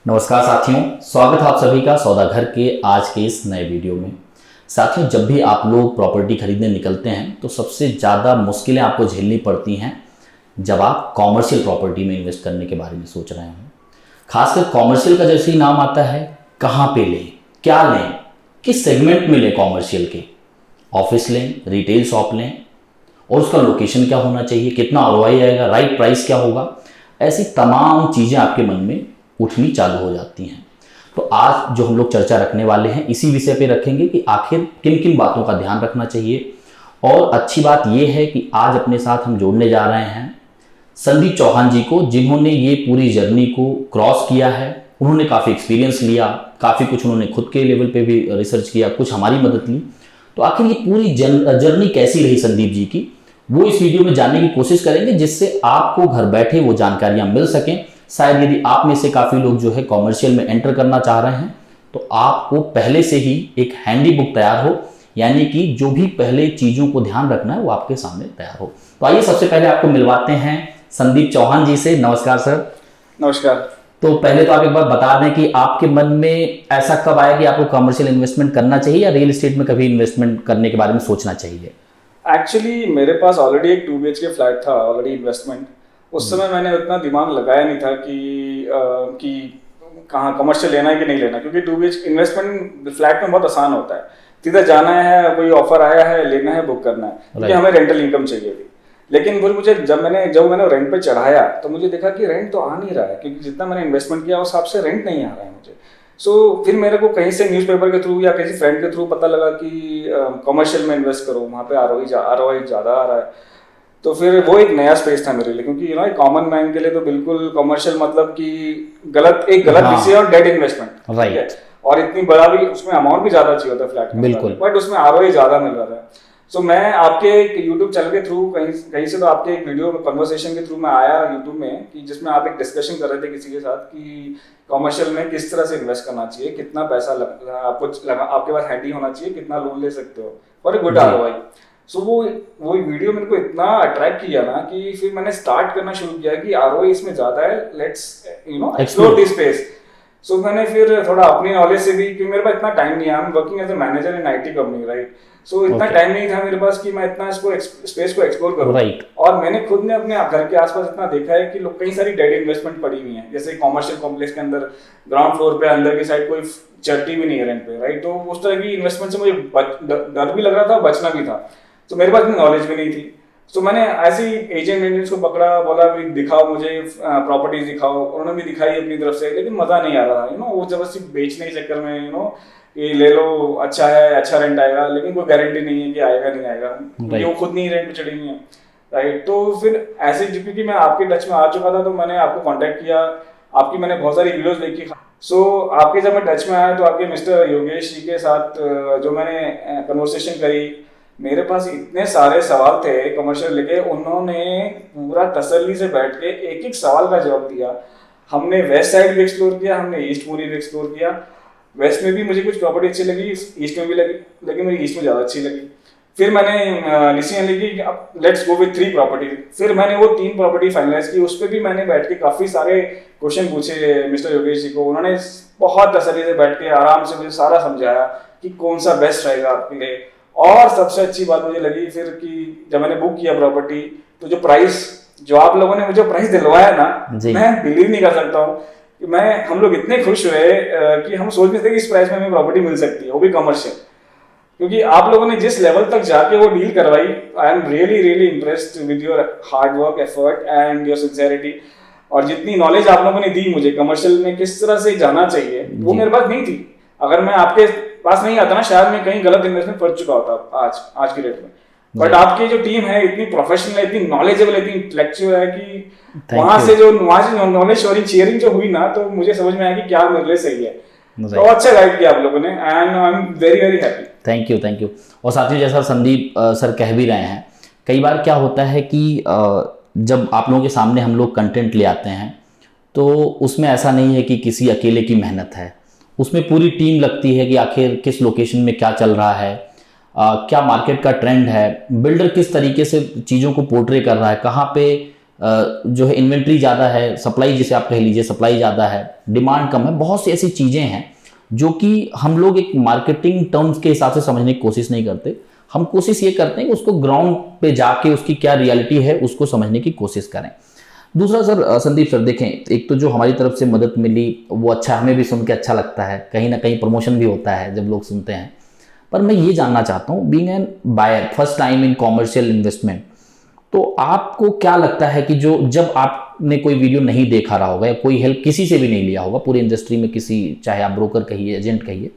नमस्कार साथियों, स्वागत है आप सभी का सौदा घर के आज के इस नए वीडियो में। साथियों, जब भी आप लोग प्रॉपर्टी खरीदने निकलते हैं तो सबसे ज़्यादा मुश्किलें आपको झेलनी पड़ती हैं जब आप कॉमर्शियल प्रॉपर्टी में इन्वेस्ट करने के बारे में सोच रहे हैं। खासकर कॉमर्शियल का जैसे ही नाम आता है, कहाँ पे लें, क्या लें, किस सेगमेंट में लें, कॉमर्शियल के ऑफिस लें, रिटेल शॉप लें, और उसका लोकेशन क्या होना चाहिए, कितना आरओआई आएगा, राइट प्राइस क्या होगा, ऐसी तमाम चीज़ें आपके मन में उठनी चालू हो जाती हैं। तो आज जो हम लोग चर्चा रखने वाले हैं इसी विषय पे रखेंगे कि आखिर किन किन बातों का ध्यान रखना चाहिए। और अच्छी बात यह है कि आज अपने साथ हम जोड़ने जा रहे हैं संदीप चौहान जी को, जिन्होंने ये पूरी जर्नी को क्रॉस किया है। उन्होंने काफ़ी एक्सपीरियंस लिया, काफ़ी कुछ उन्होंने खुद के लेवल पे भी रिसर्च किया, कुछ हमारी मदद ली। तो आखिर ये पूरी जर्नी कैसी रही संदीप जी की, वो इस वीडियो में जानने की कोशिश करेंगे, जिससे आपको घर बैठे वो जानकारियाँ मिल सकें। शायद यदि आप में से काफ़ी लोग जो है कॉमर्शियल में एंटर करना चाह रहे हैं तो आपको पहले से ही एक हैंडी बुक तैयार हो, यानी कि जो भी पहले चीज़ों को ध्यान रखना है वो आपके सामने तैयार हो। तो आइए सबसे पहले आपको मिलवाते हैं संदीप चौहान जी से। नमस्कार सर। नमस्कार। तो पहले तो आप एक बार बता दें कि आपके मन में ऐसा कब आया कि आपको कॉमर्शियल इन्वेस्टमेंट करना चाहिए या रियल एस्टेट में कभी इन्वेस्टमेंट करने के बारे में सोचना चाहिए? एक्चुअली मेरे पास ऑलरेडी एक 2 BHK फ्लैट था ऑलरेडी इन्वेस्टमेंट। उस समय मैंने उतना दिमाग लगाया नहीं था कि कहाँ कमर्शियल लेना है कि नहीं लेना, क्योंकि 2 BHK इन्वेस्टमेंट फ्लैट में बहुत आसान होता है। सीधा जाना है, कोई ऑफर आया है, लेना है, बुक करना है, क्योंकि हमें रेंटल इनकम चाहिए थी। लेकिन फिर मुझे जब मैंने रेंट पे चढ़ाया तो मुझे देखा कि रेंट तो आ नहीं रहा है, क्योंकि जितना मैंने इन्वेस्टमेंट किया उस हिसाब से रेंट नहीं आ रहा है मुझे। फिर मेरे को कहीं से न्यूज़पेपर के थ्रू या किसी फ्रेंड के थ्रू पता लगा कि कमर्शियल में इन्वेस्ट करो, वहाँ पे आरओआई ज़्यादा आ रहा है। तो फिर वो एक नया स्पेस था मेरे लिए, क्योंकि एक कॉमन मैन के लिए तो बिल्कुल कमर्शियल मतलब कि गलत डिसीजन और डेड इन्वेस्टमेंट, राइट। और इतनी बड़ा भी उसमें अमाउंट भी ज्यादा चाहिए होता है फ्लैट में, बिल्कुल, बट उसमें आरओआई ज्यादा मिल रहा था। सो मैं आपके यूट्यूब चैनल के थ्रू कहीं से तो आपके एक वीडियो कन्वर्सेशन के थ्रू मैं आया यूट्यूब में, कि जिसमें आप एक डिस्कशन कर रहे थे किसी के साथ कि कमर्शियल में किस तरह से इन्वेस्ट करना चाहिए, कितना पैसा आपके पास हैंडी होना चाहिए, कितना लोन ले सकते हो फॉर ए गुड आरओआई। सो वो वीडियो मेरे को इतना अट्रैक्ट किया ना कि फिर मैंने स्टार्ट करना शुरू किया कि आरओआई इसमें ज्यादा है, लेट्स एक्सप्लोर दिस स्पेस। सो मैंने फिर थोड़ा अपनी नॉलेज से भी, कि मेरे पास इतना टाइम नहीं है, I am working as a manager in IT company, right. So इतना टाइम नहीं था मेरे पास कि मैं इतना इसको स्पेस को एक्सप्लोर करूं, राइट। और मैंने खुद ने अपने घर के आसपास इतना देखा है कि लोग कई सारी डेड इन्वेस्टमेंट पड़ी हुई है, जैसे कॉमर्शियल कॉम्प्लेक्स के अंदर ग्राउंड फ्लोर पे अंदर की साइड कोई चलती भी नहीं है रेंट पे, राइट। तो उस तरह की इन्वेस्टमेंट से मुझे डर भी लग रहा था, बचना भी था। तो मेरे पास नॉलेज भी नहीं थी। तो मैंने ऐसे ही एजेंट को पकड़ा, बोला भी दिखाओ मुझे प्रॉपर्टीज दिखाओ। उन्होंने भी दिखाई अपनी तरफ से, लेकिन मजा नहीं आ रहा था। वो जबरदस्ती बेचने के चक्कर में ये ले लो, अच्छा है, अच्छा रेंट आएगा, लेकिन कोई गारंटी नहीं है कि आएगा नहीं आएगा, क्योंकि वो खुद नहीं रेंट पे चढ़ी हुई है, राइट। तो फिर ऐसे, क्योंकि मैं आपके टच में आ चुका था तो मैंने आपको कॉन्टेक्ट किया, आपकी मैंने बहुत सारी वीडियोस देखी। आपके जब मैं टच में आया तो आपके मिस्टर योगेश जी के साथ जो मैंने कन्वर्सेशन करी, मेरे पास इतने सारे सवाल थे कमर्शियल लेके, उन्होंने पूरा तसल्ली से बैठ के एक एक सवाल का जवाब दिया। हमने वेस्ट साइड भी एक्सप्लोर किया, हमने ईस्ट पूरी भी एक्सप्लोर किया। वेस्ट में भी मुझे कुछ प्रॉपर्टी अच्छी लगी, ईस्ट में भी लगी, लेकिन मुझे ईस्ट में ज़्यादा अच्छी लगी। फिर मैंने डिसीजन ली कि अब लेट्स गो विद 3 प्रॉपर्टी। फिर मैंने वो 3 प्रॉपर्टी फाइनलाइज की। उस पर भी मैंने बैठ के काफ़ी सारे क्वेश्चन पूछे मिस्टर योगेश जी को। उन्होंने बहुत तसल्ली से बैठ के आराम से मुझे सारा समझाया कि कौन सा बेस्ट रहेगा आपके लिए। और सबसे अच्छी बात मुझे लगी फिर कि जब मैंने बुक किया प्रॉपर्टी, तो जो प्राइस, जो आप लोगों ने मुझे प्राइस दिलवाया ना, मैं बिलीव नहीं कर सकता हूँ कि हम लोग इतने खुश हुए कि हम सोच नहीं थे कि इस प्राइस में हमें प्रॉपर्टी मिल सकती है, वो भी कमर्शियल। क्योंकि आप लोगों ने जिस लेवल तक जाके वो डील करवाई, आई am really impressed with your hard work, effort and your sincerity. और जितनी नॉलेज आप लोगों ने दी मुझे कमर्शियल में किस तरह से जाना चाहिए, वो मेरे पास नहीं थी। अगर मैं आपके पास नहीं आता ना, शायद मैं कहीं गलत इन्वेस्टमेंट कर चुका होता आज की डेट में। बट आपकी जो टीम है इतनी प्रोफेशनल है, इतनी नॉलेजेबल, इतनी इंटेलेक्चुअल है कि वहां से जो नॉलेज शेयरिंग जो हुई ना, तो मुझे समझ में आया कि क्या मेरे लिए सही है। तो अच्छा गाइड किया आप लोगों ने, and I am very happy. Thank you. और साथियों, जैसा संदीप सर कह भी रहे हैं, कई बार क्या होता है कि जब आप लोगों के सामने हम लोग कंटेंट ले आते हैं तो उसमें ऐसा नहीं है कि किसी अकेले की मेहनत है, उसमें पूरी टीम लगती है कि आखिर किस लोकेशन में क्या चल रहा है, क्या मार्केट का ट्रेंड है, बिल्डर किस तरीके से चीज़ों को पोर्ट्रे कर रहा है, कहाँ पे जो है इन्वेंट्री ज़्यादा है, सप्लाई जिसे आप कह लीजिए सप्लाई ज़्यादा है, डिमांड कम है, बहुत सी ऐसी चीज़ें हैं जो कि हम लोग एक मार्केटिंग टर्म्स के हिसाब से समझने की कोशिश नहीं करते। हम कोशिश ये करते हैं कि उसको ग्राउंड पे जाके उसकी क्या रियलिटी है उसको समझने की कोशिश करें। दूसरा सर, संदीप सर देखें, एक तो जो हमारी तरफ से मदद मिली वो अच्छा, हमें भी सुन के अच्छा लगता है, कहीं ना कहीं प्रमोशन भी होता है जब लोग सुनते हैं। पर मैं ये जानना चाहता हूँ, being an buyer first time in commercial investment, तो आपको क्या लगता है कि जो जब आपने कोई वीडियो नहीं देखा रहा होगा या कोई हेल्प किसी से भी नहीं लिया होगा पूरी इंडस्ट्री में, किसी चाहे आप ब्रोकर कहिए एजेंट कहिए,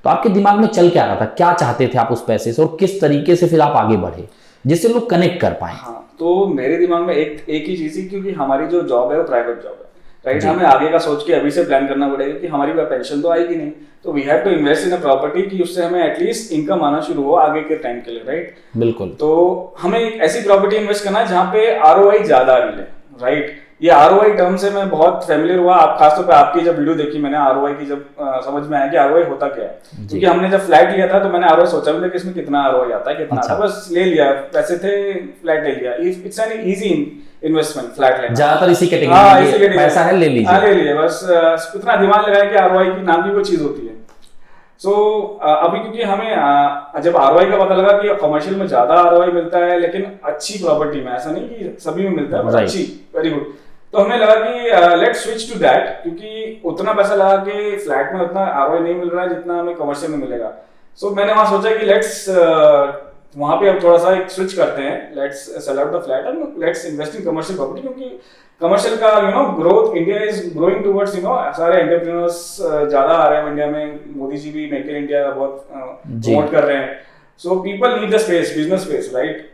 तो आपके दिमाग में चल क्या रहा था, क्या चाहते थे आप उस पैसे से और किस तरीके से फिर आप आगे बढ़े जिससे लोग कनेक्ट कर पाए? हाँ, तो मेरे दिमाग में एक ही चीज थी, क्योंकि हमारी जो जॉब है वो प्राइवेट जॉब है, राइट। हमें आगे का सोच के अभी से प्लान करना पड़ेगा कि हमारी पेंशन तो आएगी नहीं, तो we have to invest in a property कि उससे हमें एटलीस्ट इनकम आना शुरू हो आगे के टाइम के लिए, राइट। बिल्कुल। तो हमें एक ऐसी प्रॉपर्टी इन्वेस्ट करना है जहाँ पे आरओआई ज्यादा मिले, राइट। ये आरओआई टर्म से मैं बहुत फैमिलियर हुआ, आप खासतौर पे आपकी जब वीडियो देखी मैंने आरओआई की, जब समझ में आया कि आरओआई होता क्या है। क्योंकि हमने जब फ्लैट लिया था तो मैंने आरओआई सोचा भी था कि इसमें कितना आरओआई आता है, कितना आता है, बस ले लिया, पैसे थे, फ्लैट ले लिया। It's an easy investment flat लेना, ज्यादातर इसी कैटेगरी में पैसा है, ले लीजिए, बस इतना दिमाग लगाया कि आरओआई की नाम की कोई चीज होती है। सो अभी क्योंकि हमें जब आरओआई का पता लगा कि कमर्शियल में ज्यादा आरओआई मिलता है लेकिन अच्छी प्रॉपर्टी में, ऐसा नहीं कि सभी में मिलता है बट अच्छी, वेरी गुड, तो हमें लगा कि लेट्स स्विच टू दैट, क्योंकि उतना पैसा लगा के फ्लैट में उतना आरओआई नहीं मिल रहा है जितना हमें कमर्शियल में मिलेगा। सो मैंने वहां सोचा कि लेट्स वहां पे अब थोड़ा सा एक स्विच करते हैं, let's sell out the flat and let's invest in commercial property, क्योंकि कमर्शियल का growth, India is growing towards सारे एंटरप्रेन्योर्स ज्यादा आ रहे हैं इंडिया में, मोदी जी भी मेक इन इंडिया बहुत प्रमोट कर रहे हैं। So people need the space, business space, right,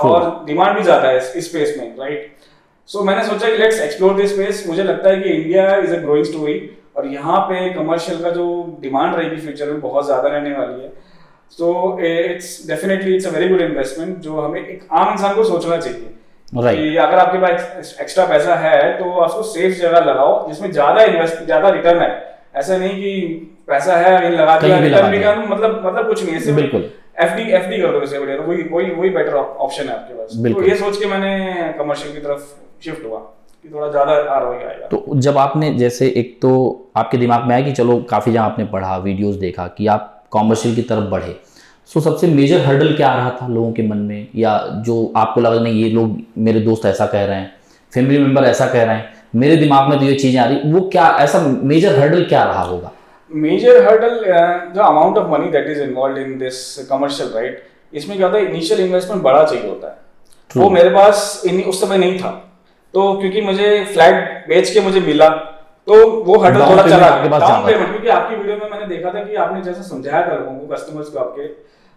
और डिमांड भी ज्यादा है इस स्पेस में, राइट। सो मैंने सोचा कि लेट्स एक्सप्लोर दिस स्पेस। मुझे लगता है कि India is a growing story और यहाँ पे कमर्शियल का जो डिमांड रहेगी फ्यूचर में बहुत ज्यादा रहने वाली है। So it's a very good investment जो हमें एक आम इंसान को सोचना चाहिए, right. कि अगर आपके पास एक्स्ट्रा पैसा है तो आप उसको सेफ जगह लगाओ जिसमें ज्यादा रिटर्न है। ऐसा नहीं कि पैसा है लगा दिया, रिटर्न मतलब कुछ नहीं है, बिल्कुल एफडी कर दो इससे बढ़िया, तो वही बेटर ऑप्शन है आपके पास। तो ये सोच के मैंने कमर्शियल की तरफ शिफ्ट हुआ कि थोड़ा ज्यादा आरओआई आएगा। तो जब आपने जैसे एक तो आपके दिमाग में आया कि चलो काफी जहाँ आपने पढ़ा, वीडियोस देखा कि आप कॉमर्शियल की तरफ बढ़े, सो सबसे मेजर हर्डल क्या आ रहा था लोगों के मन में, या जो आपको लगा नहीं ये लोग मेरे दोस्त ऐसा कह रहे हैं, फैमिली मेंबर ऐसा कह रहे हैं, मेरे दिमाग में तो ये चीजें आ रही, वो क्या ऐसा मेजर हर्डल क्या रहा होगा? Major hurdle the amount of money that is involved in this commercial, right. इसमें क्या होता है, इनिशियल इन्वेस्टमेंट बड़ा चाहिए होता है, वो मेरे पास उस समय नहीं था। तो क्योंकि मुझे फ्लैट बेच के मुझे मिला तो वो हर्डल थोड़ा चला डाउन पेमेंट, क्योंकि आपकी वीडियो में मैंने देखा था कि आपने जैसे समझाया था लोगों को, कस्टमर्स को, आपके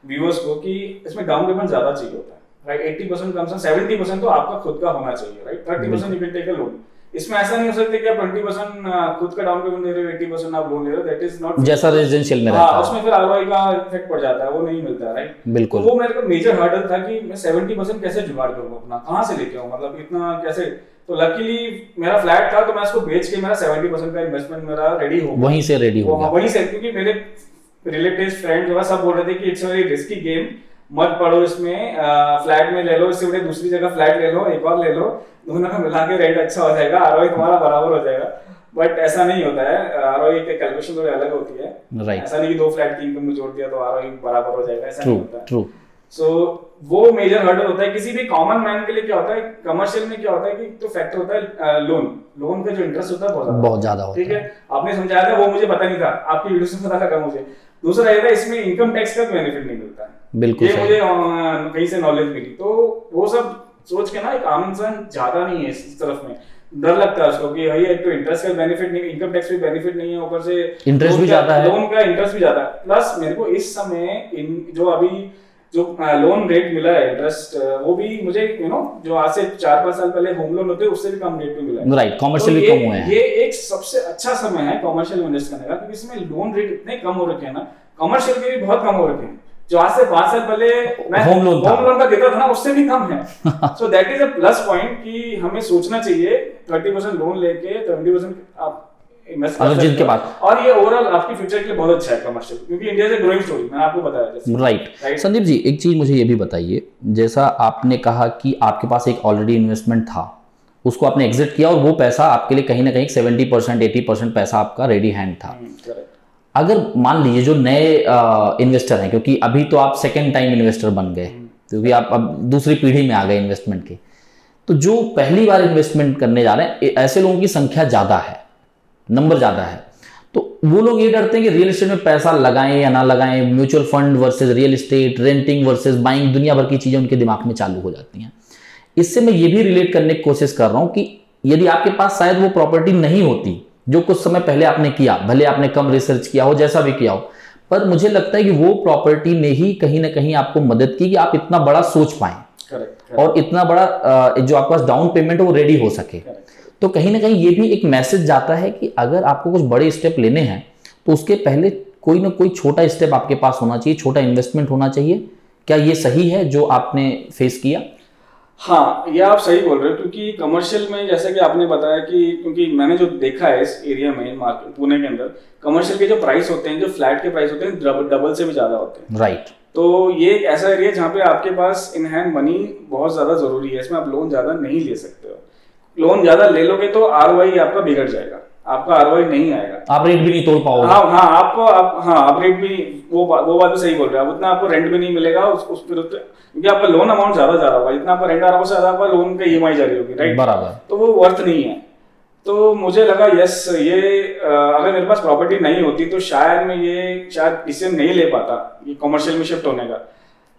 व्यूअर्स को, कि इसमें डाउन पेमेंट ज्यादा चाहिए होता है, राइट। 80% कम से 70% तो आपका खुद का होना चाहिए, right. 30% you can take a loan. इसमें ऐसा नहीं हो सकता कि आप 20% खुद का डाउन पेमेंट दे रहे हो, 80% आप लोन ले रहे हो, दैट इज नॉट जैसा रेजिडेंशियल में रहता है, उसमें फिर आरओआई का इफेक्ट पड़ जाता है, वो नहीं मिलता, राइट। बिल्कुल। वो मेरे को मेजर हर्डल था कि मैं 70% कैसे जुगाड़ करूं अपना, कहां से लेके आऊं, मतलब इतना कैसे। तो लकीली मेरा फ्लैट था तो मैं उसको बेच के मेरा 70% का इन्वेस्टमेंट मेरा रेडी हो गया, वहीं से रेडी हो गया, वहीं से, क्योंकि मेरे रिलेटिव्स फ्रेंड जो है सब बोल रहे थे कि it's a very risky game, मत पढ़ो इसमें, फ्लैट में ले लो, इससे बड़े दूसरी जगह फ्लैट ले लो, एक और ले लो, दोनों का मिला के रेट अच्छा हो जाएगा, आरओआई तुम्हारा बराबर हो जाएगा। बट ऐसा नहीं होता है, आरओआई की कैलकुलेशन थोड़ी अलग होती है, right. ऐसा नहीं कि 2 फ्लैट की इनकम में जोड़ दिया तो आरओआई बराबर हो जाएगा, ऐसा नहीं होता है। ट्रू। सो वो मेजर हर्डल होता है किसी भी कॉमन मैन के लिए। क्या होता है कमर्शियल में, क्या होता है कि तो फैक्टर होता है लोन का जो इंटरेस्ट होता है बहुत ज्यादा होता है, ठीक है। आपने समझाया था, वो मुझे पता नहीं था, आपकी वीडियो से पता लगा मुझे। दूसरा ये था, इसमें इनकम टैक्स का बेनिफिट नहीं मिलता है, बिल्कुल, ये मुझे कहीं से नॉलेज मिली। तो वो सब सोच के ना एक आम इंसान ज्यादा नहीं है इस तरफ में, डर लगता है उसको कि भाई एक तो इंटरेस्ट का बेनिफिट नहीं, इनकम टैक्स भी बेनिफिट नहीं है, ऊपर से इंटरेस्ट भी ज्यादा है, लोन का इंटरेस्ट भी ज्यादा है। प्लस मेरे को इस समय जो अभी जो लोन रेट मिला है, इंटरेस्ट, वो भी मुझे जो आज से 4-5 साल पहले होम लोन होते उससे भी कम रेट पे मिला है, राइट। कमर्शियल भी कम हुए हैं, ये एक सबसे अच्छा समय है कमर्शियल इन्वेस्ट करने का, क्योंकि इसमें लोन रेट इतने कम हो रखे हैं ना, कमर्शियल के भी बहुत कम हो रखे हैं। जो आज से 5 साल पहले मैं होम लोन का देता था ना, उससे भी कम है। So that is a plus point कि हमें सोचना चाहिए 30% लोन लेके 20% आप इन्वेस्ट कर सकते हैं, और ये ओवरऑल आपकी फ्यूचर के लिए बहुत अच्छा है कमर्शियल, क्योंकि India is a growing story, मैंने आपको बताया जैसे, राइट। संदीप जी, एक चीज मुझे ये भी बताइए, जैसा आपने कहा कि आपके पास एक ऑलरेडी इन्वेस्टमेंट था उसको आपने एग्जिट किया और वो पैसा आपके लिए कहीं ना कहीं 70% 80% पैसा आपका रेडी हैंड था। अगर मान लीजिए जो नए इन्वेस्टर हैं, क्योंकि अभी तो आप सेकेंड टाइम इन्वेस्टर बन गए, क्योंकि आप अब दूसरी पीढ़ी में आ गए इन्वेस्टमेंट के, तो जो पहली बार इन्वेस्टमेंट करने जा रहे हैं ऐसे लोगों की संख्या ज़्यादा है, नंबर ज़्यादा है, तो वो लोग ये डरते हैं कि रियल एस्टेट में पैसा लगाएं या ना लगाएं, mutual fund versus real estate, renting versus buying, दुनिया भर की चीज़ें उनके दिमाग में चालू हो जाती हैं। इससे मैं ये भी रिलेट करने की कोशिश कर रहा हूँ कि यदि आपके पास शायद वो प्रॉपर्टी नहीं होती जो कुछ समय पहले आपने किया, भले आपने कम रिसर्च किया हो, जैसा भी किया हो, पर मुझे लगता है कि वो प्रॉपर्टी ने ही कहीं ना कहीं आपको मदद की कि आप इतना बड़ा सोच पाएं और इतना बड़ा जो आपके पास डाउन पेमेंट है वो रेडी हो सके। तो कहीं ना कहीं ये भी एक मैसेज जाता है कि अगर आपको कुछ बड़े स्टेप लेने हैं तो उसके पहले कोई ना कोई छोटा स्टेप आपके पास होना चाहिए, छोटा इन्वेस्टमेंट होना चाहिए। क्या ये सही है जो आपने फेस किया? हाँ, ये आप सही बोल रहे हो, क्योंकि कमर्शियल में जैसे कि आपने बताया कि क्योंकि मैंने जो देखा है इस एरिया में, मार्केट पुणे के अंदर, कमर्शियल के जो प्राइस होते हैं, जो फ्लैट के प्राइस होते हैं, डबल से भी ज्यादा होते हैं। राइट। तो ये एक ऐसा एरिया जहाँ पे आपके पास इन हैंड मनी बहुत ज्यादा जरूरी है, इसमें आप लोन ज्यादा नहीं ले सकते हो। लोन ज्यादा ले लोगे तो ROI आपका बिगड़ जाएगा, आपका ROI नहीं आएगा, आप रेट भी नहीं तोड़ पाओगे। आप रेट भी, वो बात भी सही बोल रहे हैं, उतना आपको रेंट भी नहीं मिलेगा उस क्योंकि आपका लोन अमाउंट ज्यादा जा रहा होगा, जितना आपका रेंट आ रहा होगा ज्यादा आपका लोन का EMI जा रही होगी, राइट, बराबर, तो वो वर्थ नहीं है। तो मुझे लगा यस, ये अगर मेरे पास प्रॉपर्टी नहीं होती तो शायद मैं ये डिसीजन नहीं ले पाता ये कमर्शियल में शिफ्ट होने का।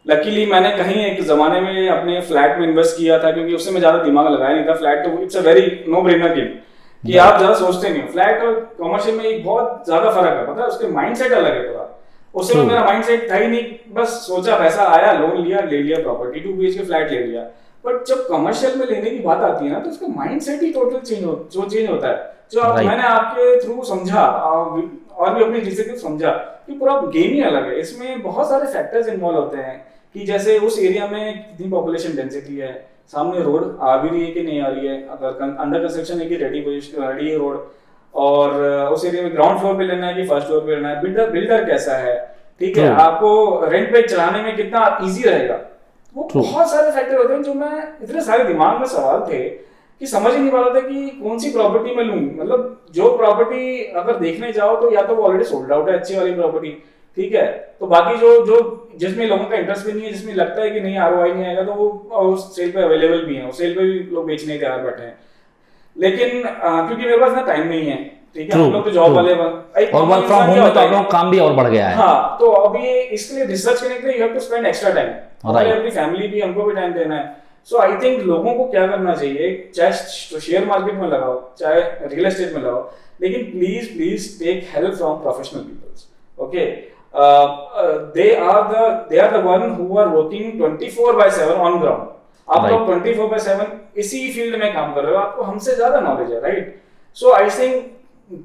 लकीली मैंने कहीं एक जमाने में अपने फ्लैट में इन्वेस्ट किया था, क्योंकि उससे मैं ज्यादा दिमाग लगाया नहीं था। फ्लैट तो it's a very no brainer game कि आप ज्यादा सोचते नहीं हो। फ्लैट और कमर्शियल में एक बहुत ज्यादा फर्क है, पता है, उसके माइंडसेट अलग है पूरा। उस समय मेरा माइंडसेट था ही नहीं, बस सोचा पैसा आया, लोन लिया, ले लिया प्रॉपर्टी, 2 BHK फ्लैट ले लिया। बट जब कमर्शियल में लेने की बात आती है ना, तो उसका माइंडसेट ही टोटल चेंज होता है। जो मैंने आपके थ्रू समझा और भी अपनी चीजें को समझा कि पूरा गेम ही अलग है। इसमें बहुत सारे फैक्टर्स इन्वॉल्व होते हैं कि जैसे उस एरिया में कितनी पॉपुलेशन डेंसिटी है, सामने रोड आ भी रही है कि नहीं आ रही है, अगर अंडर कंस्ट्रक्शन है कि रेडी है रोड, और उस एरिया में ग्राउंड फ्लोर पे लेना है कि फर्स्ट फ्लोर पे लेना है, बिल्डर कैसा है, ठीक है, आपको रेंट पे चलाने में कितना इजी रहेगा। वो बहुत सारे फैक्टर होते हैं जो मैं, इतने सारे दिमाग में सवाल थे कि समझ ही नहीं पा रहा था कि कौन सी प्रॉपर्टी में लूं। मतलब जो प्रॉपर्टी अगर देखने जाओ तो या तो वो ऑलरेडी सोल्ड आउट है, अच्छी वाली प्रॉपर्टी, ठीक है, तो बाकी जो जिसमें लोगों का इंटरेस्ट भी नहीं है, जिसमें लगता है कि नहीं ROI नहीं आएगा, तो वो सेल पे अवेलेबल भी है, सेल पे भी लोग बेचने तैयार बैठे हैं। लेकिन क्योंकि मेरे पास ना टाइम नहीं है, ठीक है, हम लोग तो जॉब वाले और वर्क फ्रॉम होम में तो आप लोग काम भी और बढ़ गया है। हाँ, तो अभी इसके लिए रिसर्च करने के लिए you have to spend extra time, हमारे अपनी फैमिली भी, हमको भी टाइम देना है। सो आई थिंक लोगों को क्या करना चाहिए, चाहे शेयर मार्केट में लगाओ, चाहे रियल एस्टेट में लगाओ, लेकिन please take help from professional peoples. Okay, they are the one who are working 24/7 on ground। आप लोग 24/7 इसी फील्ड में काम कर रहे हो, आपको हमसे ज्यादा नॉलेज है, राइट। सो आई थिंक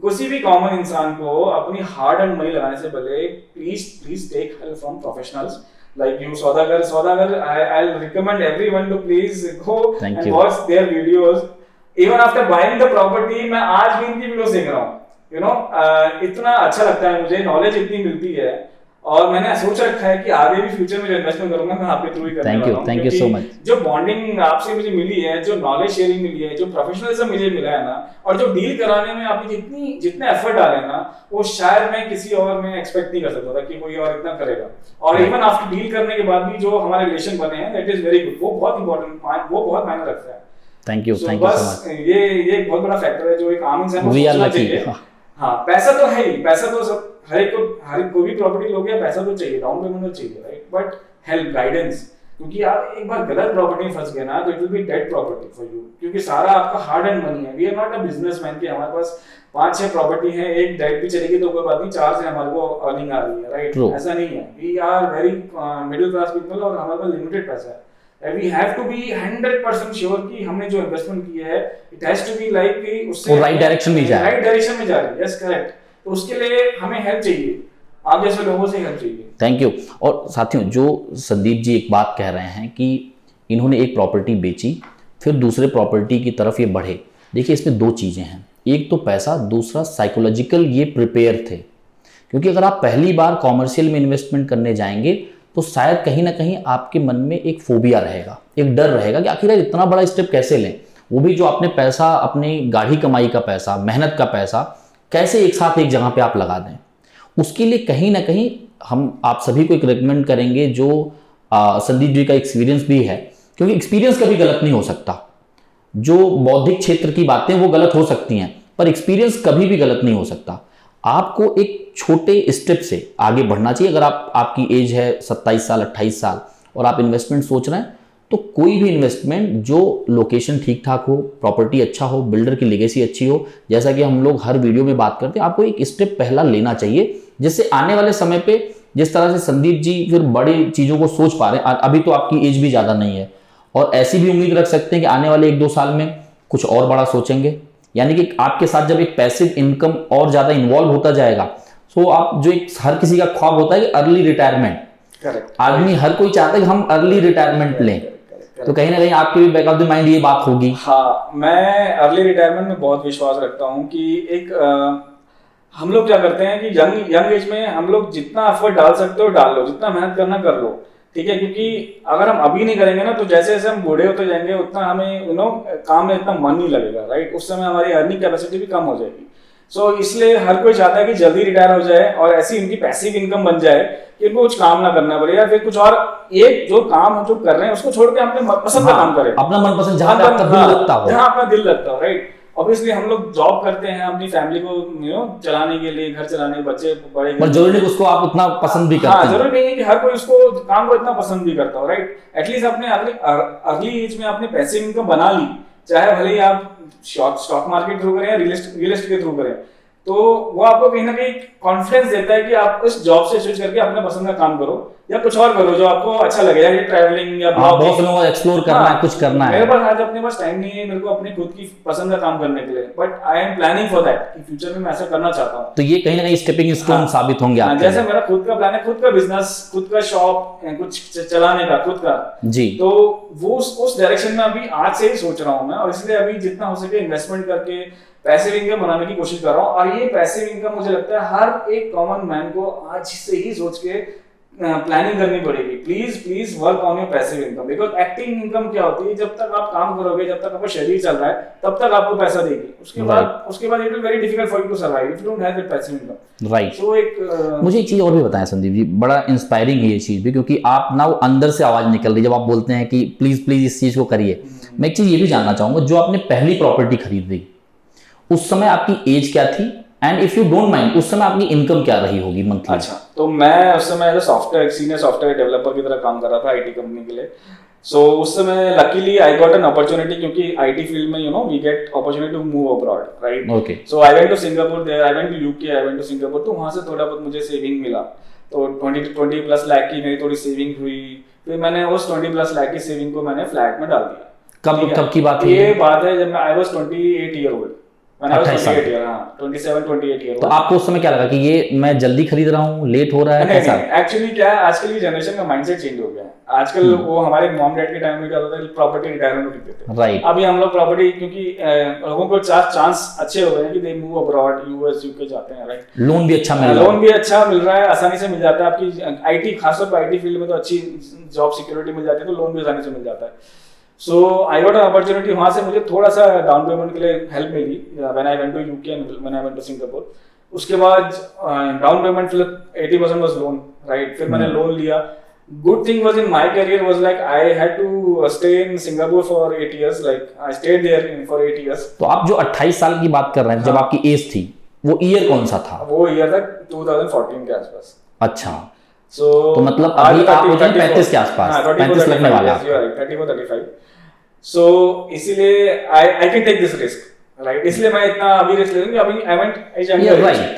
किसी भी कॉमन इंसान को अपनी हार्ड एंड मनी लगाने से पहले please take help from professionals like you, Saudagar. I'll recommend everyone to please go and watch their videos. Even after buying the property, मैं आज भी इनकी वीडियोस देख रहा हूँ, you know, इतना अच्छा लगता है मुझे, नॉलेज इतनी मिलती है, और मैंने सोच रखा है कि आगे भी फ्यूचर में जो इन्वेस्टमेंट करूंगा मैं आपके थ्रू ही करने वाला हूं। Thank you so much. जो बॉन्डिंग आपसे मुझे मिली है, जो नॉलेज शेयरिंग मिली है, जो प्रोफेशनलिज्म मुझे मिला है ना, और जो डील कराने में आपने जितने एफर्ट डाले ना, वो शायद मैं किसी और में एक्सपेक्ट नहीं कर सकता था कि कोई और इतना करेगा। और इवन आफ्टर डील करने के बाद भी जो हमारे रिलेशन बने हैं, दैट इज वेरी गुड। वो बहुत इंपॉर्टेंट, वो बहुत मायने रखता है। Thank you so much. ये एक बहुत बड़ा फैक्टर है जो एक आम इंसान को सोचना चाहिए। हाँ, पैसा तो है ही, पैसा तो सब हर एक कोई भी प्रॉपर्टी लोगे, पैसा तो चाहिए, डाउन पेमेंट तो चाहिए, राइट, बट हेल्प, गाइडेंस, क्योंकि आप एक बार गलत प्रॉपर्टी में फंस गए ना, तो it will be dead property for you, क्योंकि सारा आपका हार्ड एंड मनी है। We are not a businessman कि हमारे पास 5-6 प्रॉपर्टी है, एक डेट भी चलेगी तो कोई बात नहीं, 4 से हमारे को अर्निंग आ रही है, राइट, ऐसा नहीं है। We are very middle class people, और हमारे पास लिमिटेड पैसा है। We have to be 100% sure कि हमने जो इन्वेस्टमेंट किया है, it has to be like कि उससे राइट डायरेक्शन में जा रही है, राइट डायरेक्शन में जा रही है, यस करेक्ट। तो उसके लिए हमें हेल्प चाहिए, आप जैसे लोगों से हेल्प चाहिए। Thank you. और साथियों, जो संदीप जी एक बात कह रहे हैं कि इन्होंने एक प्रॉपर्टी बेची, फिर दूसरे प्रॉपर्टी की तरफ ये बढ़े, देखिए इसमें 2 चीज़ें हैं, एक तो पैसा, दूसरा साइकोलॉजिकल ये प्रिपेयर थे। क्योंकि अगर आप पहली बार कॉमर्शियल में इन्वेस्टमेंट करने जाएंगे तो शायद कहीं ना कहीं आपके मन में एक फोबिया रहेगा, एक डर रहेगा कि आखिर इतना बड़ा स्टेप कैसे लें। वो भी जो आपने पैसा, अपनी गाढ़ी कमाई का पैसा, मेहनत का पैसा कैसे एक साथ एक जगह पे आप लगा दें। उसके लिए कहीं ना कहीं हम आप सभी को एक रिकमेंड करेंगे जो संदीप जी का एक्सपीरियंस भी है, क्योंकि एक्सपीरियंस कभी गलत नहीं हो सकता। जो बौद्धिक क्षेत्र की बातें वो गलत हो सकती हैं, पर एक्सपीरियंस कभी भी गलत नहीं हो सकता। आपको एक छोटे स्टेप से आगे बढ़ना चाहिए। अगर आपकी एज है 27 साल 28 साल और आप इन्वेस्टमेंट सोच रहे हैं, तो कोई भी इन्वेस्टमेंट जो लोकेशन ठीक ठाक हो, प्रॉपर्टी अच्छा हो, बिल्डर की लेगेसी अच्छी हो, जैसा कि हम लोग हर वीडियो में बात करते हैं, आपको एक स्टेप पहला लेना चाहिए, जिससे आने वाले समय पे जिस तरह से संदीप जी फिर बड़ी चीज़ों को सोच पा रहे हैं। अभी तो आपकी एज भी ज़्यादा नहीं है और ऐसी भी उम्मीद रख सकते हैं कि आने वाले 1-2 साल में कुछ और बड़ा सोचेंगे। यानी कि आपके साथ जब एक पैसिव इनकम और ज़्यादा इन्वॉल्व होता जाएगा, तो आप जो एक हर किसी का ख्वाब होता है कि अर्ली रिटायरमेंट, आदमी हर कोई चाहता है कि हम अर्ली रिटायरमेंट लें, तो कहीं ना कहीं आपके भी बैक ऑफ द माइंड ये बात होगी। हाँ, मैं अर्ली रिटायरमेंट में बहुत विश्वास रखता हूँ कि एक हम लोग क्या करते हैं कि यंग एज में हम लोग जितना एफर्ट डाल सकते हो डाल लो, जितना मेहनत करना कर लो, ठीक है। क्योंकि अगर हम अभी नहीं करेंगे ना, तो जैसे जैसे हम बूढ़े होते जाएंगे उतना हमें काम में इतना मन नहीं लगेगा, राइट। उस समय हमारी अर्निंग कैपेसिटी भी कम हो जाएगी। सो इसलिए हर कोई चाहता है कि जल्दी रिटायर हो जाए और ऐसी इनकी पैसिव इनकम बन जाए कि इनको कुछ काम ना करना पड़े, या फिर कुछ और एक जो काम हम जो कर रहे हैं उसको छोड़ के अपने मनपसंद का काम करें, अपना मनपसंद जहां आपका दिल लगता हो, जहां आपका दिल लगता हो, राइट। ऑब्वियसली हम लोग जॉब करते हैं अपनी फैमिली को चलाने के लिए, घर चलाने, बच्चे बड़े, पर जरूरी नहीं उसको आप उतना पसंद भी करते हैं। जरूरी नहीं है कि हर कोई उसको काम को इतना पसंद भी करता हो, राइट। एटलीस्ट अपने अर्ली एज में आपने पैसिव इनकम बना ली, चाहे भले ही आप स्टॉक मार्केट थ्रू करें या रियल एस्टेट के थ्रू करें, तो वो आपको कहीं ना कहीं कॉन्फिडेंस देता है कि आप इस जॉब से स्विच करके अपने पसंद का काम करो या कुछ और करो जो आपको अच्छा लगे, या ट्रैवलिंग या बहुत लोगों को एक्सप्लोर करना है, कुछ करना है। मेरे पास आज अपने पास टाइम नहीं है मेरे को अपनी खुद की पसंद का काम करने के लिए, but I am planning for that कि फ्यूचर में मैं ऐसा करना चाहता हूँ। तो ये कहीं ना कहीं स्टेपिंग स्टोन साबित होंगे आपके। जैसे मेरा खुद का प्लान है, खुद का बिजनेस, खुद का शॉप कुछ चलाने का खुद का जी, तो वो उस डायरेक्शन में अभी आज से ही सोच रहा हूँ मैं, और इसलिए अभी जितना हो सके इन्वेस्टमेंट करके पैसिव इनकम बनाने की कोशिश कर रहा हूँ। और ये पैसिव इनकम मुझे लगता है हर एक कॉमन मैन को आज से ही सोच के प्लानिंग करनी पड़ेगी। Please work on your passive income, because active income क्या होती है, जब तक आप काम करोगे, जब तक आपका शरीर चल रहा है, तब तक आपको पैसा देगी। उसके बाद it will very difficult for you to survive if you don't have that passive income, right. So मुझे एक चीज और भी बताएं संदीप जी, बड़ा इंस्पायरिंग है ये चीज भी, क्योंकि आप ना वो अंदर से आवाज निकल रही है जब आप बोलते हैं कि प्लीज इस चीज को करिए। मैं एक चीज ये भी जानना चाहूंगा, जो आपने पहली प्रॉपर्टी खरीदी उस समय आपकी एज क्या थी, and if you don't mind उस समय आपकी इनकम क्या रही होगी मंथली? अच्छा, तो मैं उस समय सीनियर सॉफ्टवेयर डेवलपर की तरह काम कर रहा था आईटी कंपनी के लिए। सो उस समय luckily I got an opportunity, क्योंकि आईटी फील्ड में we get opportunity to move abroad, right. Okay, so I went to Singapore, there I went to UK, I went to Singapore. तो वहां से थोड़ा बहुत मुझे सेविंग मिला, तो 20+ लाख की मेरी थोड़ी सेविंग हुई। फिर मैंने उस 20+ लाख की सेविंग को मैंने फ्लैट में डाल दिया। कब की बात है ये? बात है जब मैं I was 28 year old. 27 year. तो आपको उस समय क्या लगा कि ये मैं जल्दी खरीद रहा हूँ, लेट हो रहा है, कैसा? एक्चुअली क्या है, आजकल की जनरेशन का माइंडसेट चेंज हो गया है। आजकल वो हमारे मॉम डैड के टाइम में क्या होता था, प्रॉपर्टी रिटायरमेंट खरीदते थे, राइट। अभी हम लोग प्रॉपर्टी, क्योंकि लोगों को चांस अच्छे हो गए हैं कि they move abroad, US UK जाते हैं, राइट। लोन भी अच्छा मिल रहा है, आसानी से मिल जाता है। आपकी आईटी, खासतौर पर आईटी फील्ड में तो अच्छी जॉब सिक्योरिटी मिल जाती है, तो लोन भी आसानी से मिल जाता है। So I got an opportunity, वहां से मुझे थोड़ा सा डाउन पेमेंट के लिए हेल्प मिली when I went to UK and when I went to Singapore. उसके बाद डाउन पेमेंट फिर 80% वाज लोन, राइट। फिर मैंने लोन लिया। Good thing was in my career was like I had to stay in Singapore for 8 years, like I stayed there for 8 years. तो आप जो 28 साल की बात कर रहे हैं, जब आपकी एज थी, वो ईयर कौन सा था? वो ईयर था 2014 के आसपास। अच्छा, तो मतलब अभी आप 35 के आसपास, 35 लगने वाला है, 34-35। सो इसीलिए I can take this risk, right. इसलिए मैं इतना अभी रिस्क ले लूंगा।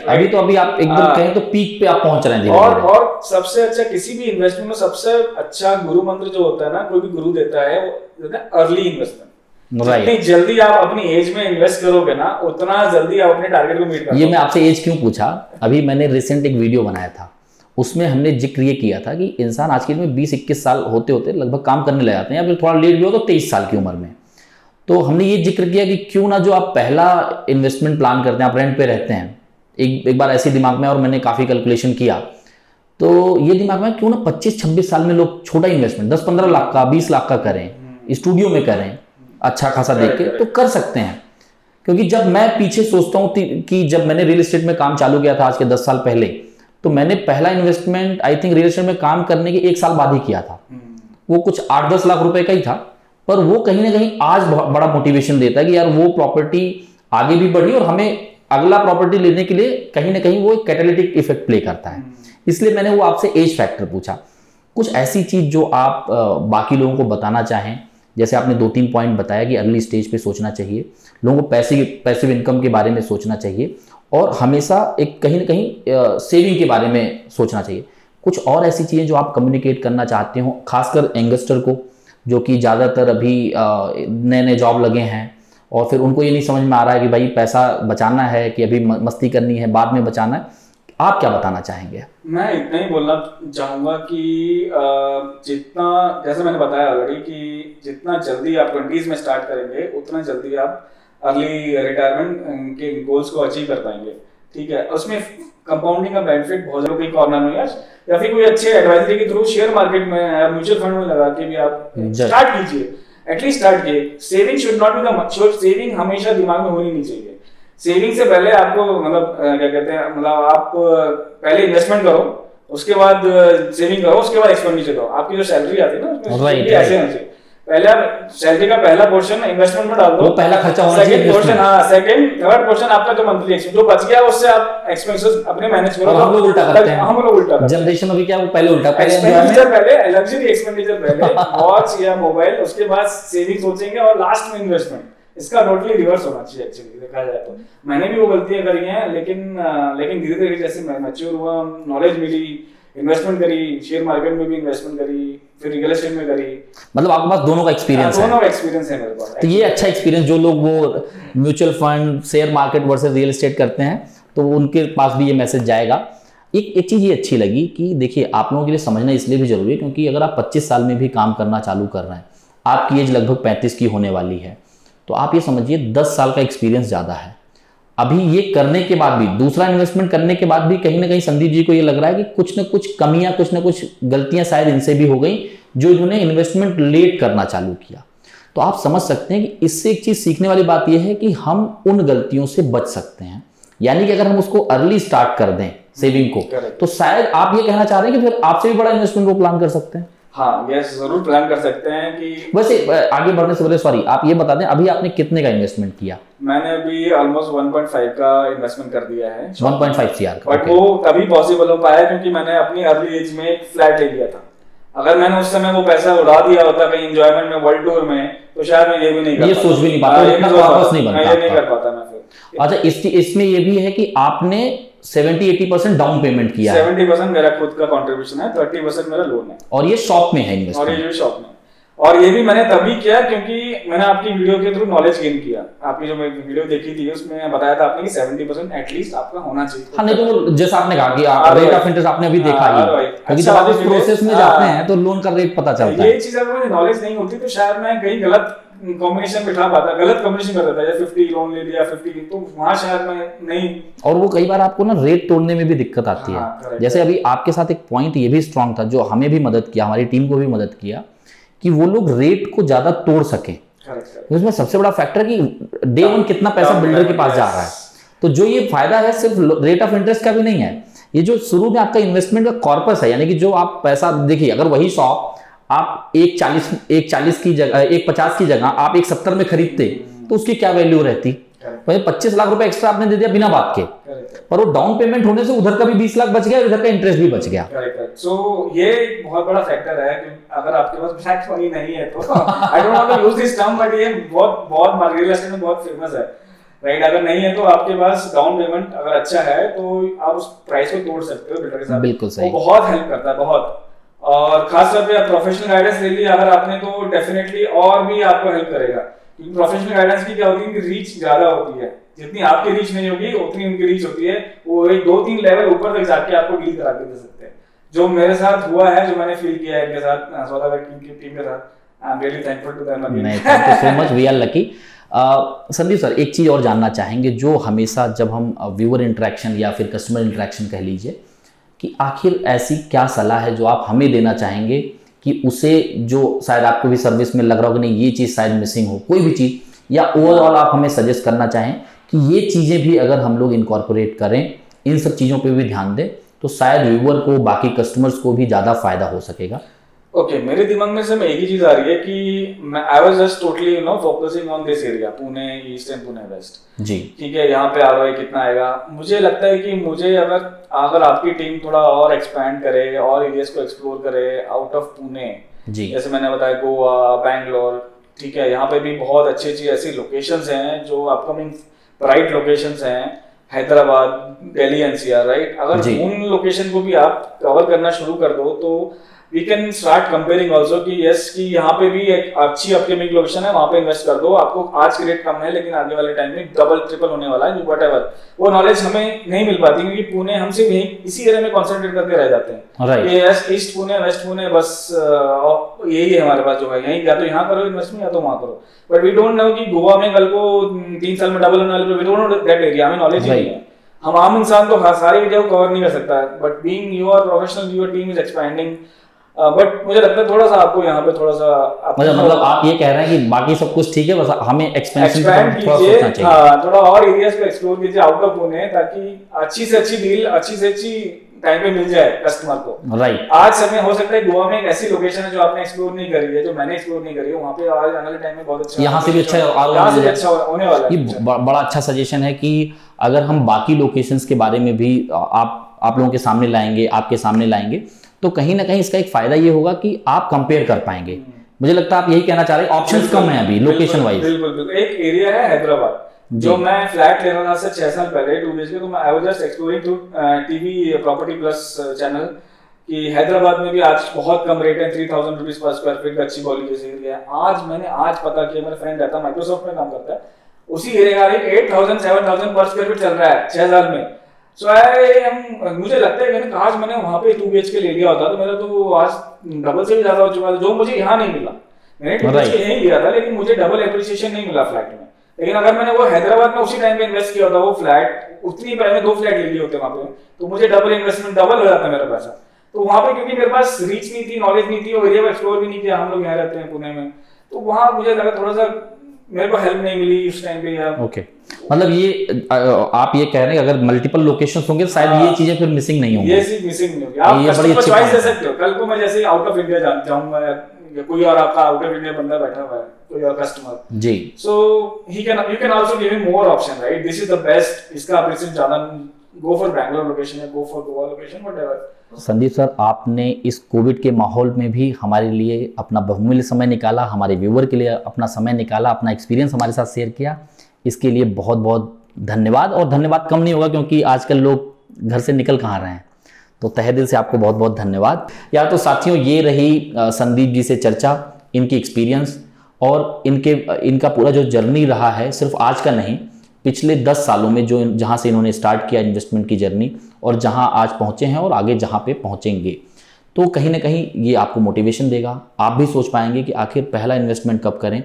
अभी तो अभी आप एकदम कहें तो पीक पे आप पहुंच रहे हैं। और सबसे अच्छा, किसी भी इन्वेस्टमेंट में सबसे अच्छा गुरु मंत्र जो होता है ना, कोई भी गुरु देता है, वो देता है अर्ली इन्वेस्टमेंट। जितनी जल्दी आप अपनी एज में इन्वेस्ट करोगे ना, उतना जल्दी आप अपने टारगेट को मीट करोगे। ये मैं आपसे एज क्यों पूछा, अभी मैंने रिसेंट एक वीडियो बनाया था, उसमें हमने जिक्र ये किया था कि इंसान आज के दिन में 20-21 साल होते होते लगभग काम करने लग जाते हैं, या फिर थोड़ा लेट भी हो तो 23 साल की उम्र में। तो हमने ये जिक्र किया कि क्यों ना जो आप पहला इन्वेस्टमेंट प्लान करते हैं, आप रेंट पे रहते हैं, एक बार ऐसे दिमाग में, और मैंने काफ़ी कैलकुलेशन किया, तो ये दिमाग में क्यों ना 25-26 साल में लोग छोटा इन्वेस्टमेंट 10-15 लाख का, 20 लाख का करें, स्टूडियो में करें, अच्छा खासा देख के तो कर सकते हैं। क्योंकि जब मैं पीछे सोचता हूँ कि जब मैंने रियल एस्टेट में काम चालू किया था आज के 10 साल पहले, तो मैंने पहला investment I think real estate में काम करने के 1 साल बाद ही किया था। वो कुछ 8-10 लाख रुपए का ही था, पर वो कहीं ना कहीं आज बहुत बड़ा मोटिवेशन देता है कि यार वो प्रॉपर्टी आगे भी बढ़ी और हमें अगला प्रॉपर्टी लेने के लिए कहीं ना कहीं वो एक कैटालिटिक इफेक्ट प्ले करता है। इसलिए मैंने वो आपसे एज फैक्टर पूछा। कुछ ऐसी चीज जो आप बाकी लोगों को बताना चाहें, जैसे आपने 2-3 पॉइंट बताया कि अर्ली स्टेज पे सोचना चाहिए, लोगों को पैसिव इनकम के बारे में सोचना चाहिए और हमेशा एक कहीं ना कहीं सेविंग के बारे में सोचना चाहिए। कुछ और ऐसी चीज़ें जो आप कम्युनिकेट करना चाहते हो, खासकर यंगस्टर को जो कि ज़्यादातर अभी नए नए जॉब लगे हैं और फिर उनको ये नहीं समझ में आ रहा है कि भाई पैसा बचाना है कि अभी मस्ती करनी है, बाद में बचाना है, आप क्या बताना चाहेंगे? मैं इतना ही बोलना चाहूँगा कि जितना, जैसे मैंने बताया ऑलरेडी, कि जितना जल्दी आप 20s में स्टार्ट करेंगे उतना जल्दी आप अर्ली रिटायरमेंट के गोल्स को अचीव कर पाएंगे। ठीक है, उसमें कंपाउंडिंग का बेनिफिट बहुत ज़्यादा, कोई कॉर्नर में या फिर कोई अच्छे एडवाइजरी के थ्रू शेयर मार्केट में या म्यूचुअल फंड में लगा के भी आप स्टार्ट कीजिए, एटलीस्ट स्टार्ट कीजिए। Saving should not be the saving हमेशा दिमाग में होनी नहीं चाहिए। सेविंग से पहले आपको मतलब क्या कहते हैं, मतलब आप पहले इन्वेस्टमेंट करो, उसके बाद सेविंग करो, उसके बाद एक्सपेंडिचर करो। आपकी जो सैलरी आती है ना उसमें ऐसे होना चाहिए, पहले आप सैलरी का पहला पोर्शन इन्वेस्टमेंट में डाल दो, वो पहला खर्चा होना चाहिए। सेकंड पोर्शन, हाँ सेकंड थर्ड पोर्शन आपका जो मंथली एक्सपेंस जो बच गया उससे आप एक्सपेंसेस अपने मैनेज करो। हम लोग उल्टा करते हैं, हम लोग उल्टा करते हैं। जनरेशन अभी क्या, वो पहले उल्टा, एक्सपेंडिचर पहले, लग्जरी एक्सपेंडिचर पहले, वॉच या मोबाइल, उसके बाद सेविंग सोचेंगे और लास्ट में इन्वेस्टमेंट। इसका टोटली रिवर्स होना चाहिए एक्चुअली देखा जाए तो। मैंने भी वो गलतियां करी हैं, लेकिन धीरे धीरे जैसे मैं मैच्योर हुआ, नॉलेज मिली, इन्वेस्टमेंट करी, शेयर मार्केट में भी इन्वेस्टमेंट करी, फिर रियल एस्टेट में करी। मतलब आपके पास दोनों का एक्सपीरियंस है? दोनों एक्सपीरियंस है मेरे पास। तो ये अच्छा एक्सपीरियंस, जो लोग वो mutual fund, share market versus real estate करते हैं, तो उनके पास भी ये मैसेज जाएगा। एक चीज़ ये अच्छी लगी कि देखिए, आप लोगों के लिए समझना इसलिए भी जरूरी है क्योंकि अगर आप 25 साल में भी काम करना चालू कर रहे हैं, आपकी एज लगभग 35 की होने वाली है, तो आप ये समझिए 10 साल का एक्सपीरियंस ज़्यादा है। अभी ये करने के बाद भी, दूसरा इन्वेस्टमेंट करने के बाद भी कहीं ना कहीं संदीप जी को ये लग रहा है कि कुछ ना कुछ कमियां, कुछ ना कुछ गलतियां शायद इनसे भी हो गई जो इन्होंने इन्वेस्टमेंट लेट करना चालू किया। तो आप समझ सकते हैं कि इससे एक चीज़ सीखने वाली बात यह है कि हम उन गलतियों से बच सकते हैं। यानी कि अगर हम उसको अर्ली स्टार्ट कर दें सेविंग को, तो शायद आप ये कहना चाह रहे हैं कि फिर आपसे भी बड़ा इन्वेस्टमेंट को प्लान कर सकते हैं। हाँ, यस, जरूर प्लान कर सकते हैं। कि वैसे आगे बढ़ने से पहले सॉरी, आप ये बता दें अभी आपने कितने का इन्वेस्टमेंट किया? मैंने अभी ऑलमोस्ट 1.5 का इन्वेस्टमेंट कर दिया है। 1.5 CR का। बट वो तभी पॉसिबल हो पाया क्योंकि मैंने अपनी अर्ली एज में एक फ्लैट ले लिया था। अगर मैंने उस समय वो पैसा उड़ा दिया होता कहीं एंजॉयमेंट में, वर्ल्ड टूर में, तो शायद मैं ये भी नहीं कर ये सोच भी नहीं पाता, इतना वापस नहीं बनता, ये नहीं कर पाता मैं फिर। अच्छा, इसमें ये भी है कि आपने 70-80% डाउन पेमेंट किया है। 70% मेरा खुद का कंट्रीब्यूशन है, 30% मेरा लोन है। और ये शॉप में है इन्वेस्टमेंट? और ये शॉप में, और ये भी मैंने तभी किया क्योंकि मैंने आपकी वीडियो के थ्रू नॉलेज गेन किया। आपकी जो मैंने वीडियो देखी थी उसमें बताया था आपने कि 70% एटलीस्ट आपका होना चाहिए। हाँ, नहीं तो जैसा आपने कहा कि रेट ऑफ इंटरेस्ट आपने अभी देखा ही, क्योंकि जब आप इस प्रोसेस में जाते हैं तो लोन का रेट पता चलता है। ये चीज अगर मुझे नॉलेज नहीं होती तो शायद मैं कहीं गलत कॉम्बिनेशन बिठा पाता, गलत कॉम्बिनेशन कर देता, जैसे 50 लोन ले लिया 50, तो वहां शायद मैं नहीं। और वो कई बार आपको ना रेट तोड़ने में भी दिक्कत आती है। जैसे अभी आपके साथ एक पॉइंट ये भी स्ट्रांग था जो हमें भी मदद किया, हमारी टीम को भी मदद किया, कि वो लोग रेट को ज्यादा तोड़ सके। उसमें सबसे बड़ा फैक्टर कि डे वन कितना पैसा बिल्डर के पास जा रहा है। तो जो ये फायदा है सिर्फ रेट ऑफ इंटरेस्ट का भी नहीं है, ये जो शुरू में आपका इन्वेस्टमेंट का कॉर्पस है, यानी कि जो आप पैसा देखिए, अगर वही शॉप आप 1.40 की जगह 1.50 की जगह आप 1.70 में खरीदते तो उसकी क्या वैल्यू रहती? 25 लाख रुपए एक्स्ट्रा आपने दे दिया बिना बात के, पर वो डाउन पेमेंट होने से उधर का भी 20 लाख बच गया, इधर का इंटरेस्ट भी बच गया। सो ये बहुत बड़ा फैक्टर है कि अगर आपके पास ब्लैक मनी नहीं है तो I don't want to use this term, but ये बहुत रियल एस्टेट में बहुत फेमस है, राइट? अगर नहीं है तो आपके पास डाउन पेमेंट अगर अच्छा है तो आप उस प्राइस को तोड़ सकते हो बिल्डर के साथ। बिल्कुल सही, वो बहुत हेल्प करता है, बहुत। और खास तौर पे आप प्रोफेशनल गाइडेंस ले लिया अगर आपने तो डेफिनेटली और भी आपको हेल्प करेगा, क्योंकि प्रोफेशनल गाइडेंस की क्या होती है कि रीच ज्यादा होती है, जितनी आपकी रीच नहीं होगी उतनी उनकी रीच होती है। वो एक 2-3 लेवल ऊपर तक जाके आपको डील करा के दे सकते हैं, जो मेरे साथ हुआ है, जो मैंने फील किया है इनके साथ, सौदा टीम के साथ। I am really thankful to them again. Thank you so much, we are lucky. Sandeep sir, एक चीज़ और जानना चाहेंगे जो हमेशा जब हम व्यूअर इंटरेक्शन या फिर कस्टमर इंटरेक्शन कह लीजिए, कि आखिर ऐसी क्या सलाह है जो आप हमें देना चाहेंगे कि उसे जो शायद आपको भी सर्विस में लग रहा हो कि नहीं ये चीज़ शायद मिसिंग हो, कोई भी चीज़, या ओवरऑल आप हमें सजेस्ट करना चाहें कि ये चीज़ें भी अगर हम लोग इनकॉर्पोरेट करें, इन सब चीज़ों पे भी ध्यान दें, तो शायद व्यूअर को, बाकी कस्टमर्स को भी ज़्यादा फायदा हो सकेगा। ओके, मेरे दिमाग में से एक ही चीज आ रही है कि मैं I was just totally focusing on this area, Pune east and Pune west. जी ठीक है, यहाँ पे आरओआई कितना आएगा। मुझे लगता है कि मुझे अगर आपकी टीम थोड़ा और एक्सपैंड करे और एरियाज को एक्सप्लोर करे आउट ऑफ पुणे, जी, जैसे मैंने बताया गोवा, बैंगलोर, ठीक है, यहाँ पे भी बहुत अच्छी अच्छी ऐसी लोकेशंस हैं जो अपकमिंग ब्राइट लोकेशंस हैं, हैदराबाद, दिल्ली एनसीआर, राइट। अगर उन लोकेशन को भी आप कवर करना शुरू कर दो तो we can start comparing also कि यस कि यहाँ पे भी एक अच्छी अपकमिंग लोकेशन है, वहाँ पे इन्वेस्ट कर दो। आपको आज के रेट कम है लेकिन आगे वाले टाइम में डबल ट्रिपल होने वाला है, व्हाटएवर। वो नॉलेज हमें नहीं मिल पाती क्योंकि पुणे हम सिर्फ यही इसी एरिया में कॉन्सेंट्रेट करके रह जाते हैं कि yes east Pune west Pune, बस यही है हमारे पास जो है, यही या तो यहाँ करो इन्वेस्टमेंट या तो वहाँ करो। बट वी डोंट नो कि गोवा में कल को 3 साल में डबल होने वाले, we don't know that area, हमें नॉलेज ही नहीं है। हम आम इंसान तो सारी एरिया को कवर नहीं कर सकता है, but being your professional, your team is expanding. But मुझे लगता है थोड़ा सा आपको यहाँ पे थोड़ा सा मतलब आप ये कह रहे हैं कि बाकी सब कुछ ठीक है, बस हमें एक्सपेंशन कीजिए, थोड़ा और एरियाज को एक्सप्लोर कीजिए आउट ऑफ पुणे, ताकि अच्छी से अच्छी डील अच्छी से अच्छी टाइम पे मिल जाए कस्टमर को। राइट। आज समय हो सकता है गोवा में एक ऐसी लोकेशन है जो आपने एक्सप्लोर नहीं करी है, जो मैंने एक्सप्लोर नहीं करी है, वहाँ पे आज आने वाले टाइम में बहुत अच्छा, यहाँ से भी अच्छा होने वाला है। ये बड़ा अच्छा सजेशन है कि अगर हम बाकी लोकेशंस के बारे में भी आप लोगों के सामने लाएंगे, आपके सामने लाएंगे, तो कहीं ना कहीं इसका एक फायदा ये होगा कि आप कंपेयर कर पाएंगे। मुझे लगता है आप यही कहना चाह रहे हैं, ऑप्शंस कम है अभी लोकेशन वाइज। बिल्कुल। एक एरिया है हैदराबाद, जो मैं फ्लैट ले रहा था से 6 साल पहले 2 BHK, तो मैं I was just exploring through TV property plus channel कि हैदराबाद में भी आज बहुत कम रेट है, 3000 रुपीज पर स्क्वायर फीट का अच्छी क्वालिटी से एरिया है। आज पता किया, मेरा फ्रेंड रहता है माइक्रोसॉफ्ट में काम करता है, उसी एरिया का रेट 8000 7000 पर स्क्वायर फीट चल रहा है 6 साल में। मुझे लगता है कि आज मैंने वहाँ पे 2 BHK ले लिया होता तो मेरा तो आज डबल से भी ज्यादा हो चुका था, जो मुझे यहाँ नहीं मिला। मैंने 2 BHK यहीं लिया था लेकिन मुझे डबल एप्रिसिएशन नहीं मिला फ्लैट में। लेकिन अगर मैंने वो हैदराबाद में उसी टाइम पे इन्वेस्ट किया होता, वो फ्लैट उतनी प्राइस में 2 फ्लैट ले लिए होते वहाँ पे, तो मुझे डबल इन्वेस्टमेंट डबल हो जाता मेरा पैसा। तो वहाँ पे क्योंकि मेरे पास रीच नहीं थी, नॉलेज नहीं थी, वो एरिया को एक्सप्लोर भी नहीं किया, हम लोग यहाँ रहते हैं पुणे में, तो वहाँ मुझे लगा थोड़ा सा मेरे को हेल्प नहीं मिली उस टाइम पे यार। ओके, मतलब ये आप ये कह रहे हैं अगर मल्टीपल लोकेशंस होंगे शायद ये चीजें फिर मिसिंग नहीं होंगी। ये चीज मिसिंग नहीं होगी, आप कस्टमर चॉइस दे सकते हो। कल को मैं जैसे आउट ऑफ इंडिया जाऊंगा या कोई और आपका आउट ऑफ इंडिया बंदा बैठा हुआ है, कोई और कस्टमर जी, so you can also give him more option, right. This is the best, इसका अप्रिशिएशन ज्यादा, गो फॉर बैंगलोर लोकेशन या go for Goa location, whatever. Sandeep sir, आपने इस कोविड के माहौल में भी हमारे लिए अपना बहुमूल्य समय निकाला, हमारे व्यूअर के लिए अपना समय निकाला, अपना एक्सपीरियंस हमारे साथ शेयर किया, इसके लिए बहुत बहुत धन्यवाद। और धन्यवाद कम नहीं होगा क्योंकि आजकल लोग घर से निकल कहाँ रहे हैं, तो तहे दिल से आपको बहुत बहुत धन्यवाद। या तो साथियों, ये रही संदीप जी से चर्चा, इनकी एक्सपीरियंस और इनका पूरा जो जर्नी रहा है, सिर्फ आज का नहीं, पिछले 10 सालों में जो जहाँ से इन्होंने स्टार्ट किया इन्वेस्टमेंट की जर्नी और जहाँ आज पहुँचे हैं और आगे जहाँ पे पहुँचेंगे, तो कहीं ना कहीं ये आपको मोटिवेशन देगा। आप भी सोच पाएंगे कि आखिर पहला इन्वेस्टमेंट कब करें,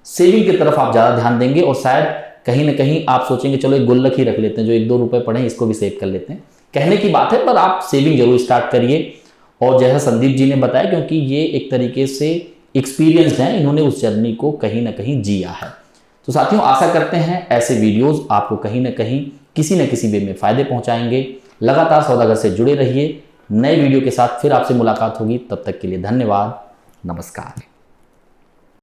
सेविंग की तरफ आप ज़्यादा ध्यान देंगे और शायद कहीं ना कहीं आप सोचेंगे चलो एक गुल्लक ही रख लेते हैं, जो 1-2 रुपए पड़े इसको भी सेव कर लेते हैं। कहने की बात है, पर आप सेविंग जरूर स्टार्ट करिए। और जैसा संदीप जी ने बताया, क्योंकि ये एक तरीके से एक्सपीरियंस्ड हैं, इन्होंने उस जर्नी को कहीं ना कहीं जिया है। तो साथियों, आशा करते हैं ऐसे वीडियोस आपको कहीं ना कहीं किसी न किसी वे में फ़ायदे पहुंचाएंगे। लगातार सौदागर से जुड़े रहिए, नए वीडियो के साथ फिर आपसे मुलाकात होगी। तब तक के लिए धन्यवाद, नमस्कार।